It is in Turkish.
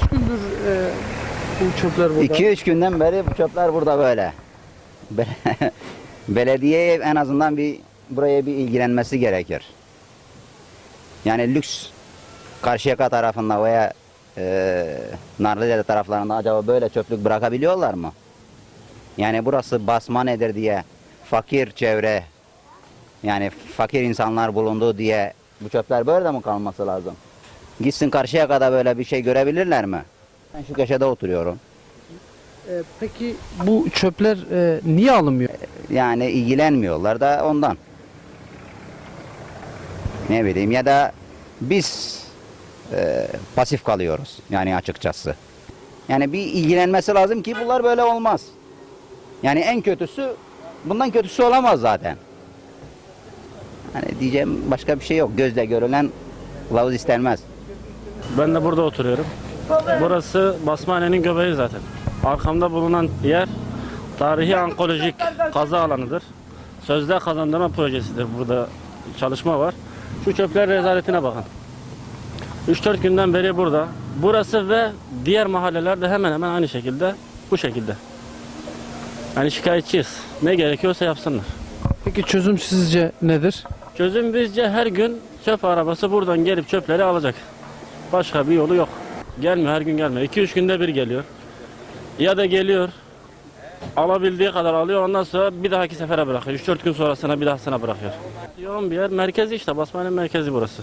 kaç gündür bu çöpler burada? 2-3 günden beri bu çöpler burada böyle. Belediyeye en azından buraya bir ilgilenmesi gerekir. Yani lüks Karşıyaka tarafında veya Narlıdere taraflarında acaba böyle çöplük bırakabiliyorlar mı? Yani burası Basmane'dir diye fakir çevre, yani fakir insanlar bulunduğu diye bu çöpler böyle de mi kalması lazım? Gitsin Karşıyaka'da böyle bir şey görebilirler mi? Ben şu köşede oturuyorum. Peki bu çöpler niye alınmıyor? Yani ilgilenmiyorlar da ondan. Ne bileyim, ya da biz pasif kalıyoruz yani açıkçası. Yani bir ilgilenmesi lazım ki bunlar böyle olmaz. Yani en kötüsü, bundan kötüsü olamaz zaten. Hani diyeceğim başka bir şey yok. Gözle görülen kılavuz istenmez. Ben de burada oturuyorum. Burası Basmane'nin göbeği zaten. Arkamda bulunan yer tarihi onkolojik kazı alanıdır. Sözde kazandırma projesidir. Burada çalışma var. Şu çöpler rezaletine bakın. 3-4 günden beri burada. Burası ve diğer mahallelerde hemen hemen aynı şekilde, bu şekilde. Yani şikayetçiyiz. Ne gerekiyorsa yapsınlar. Peki çözüm sizce nedir? Çözüm bizce her gün çöp arabası buradan gelip çöpleri alacak. Başka bir yolu yok. Gelmiyor, her gün gelmiyor. 2-3 günde bir geliyor. Ya da geliyor, alabildiği kadar alıyor, ondan sonra bir dahaki sefere bırakıyor. 3-4 gün sonrasına bir dahasına bırakıyor. Yoğun bir yer, merkezi işte, Basmane merkezi burası.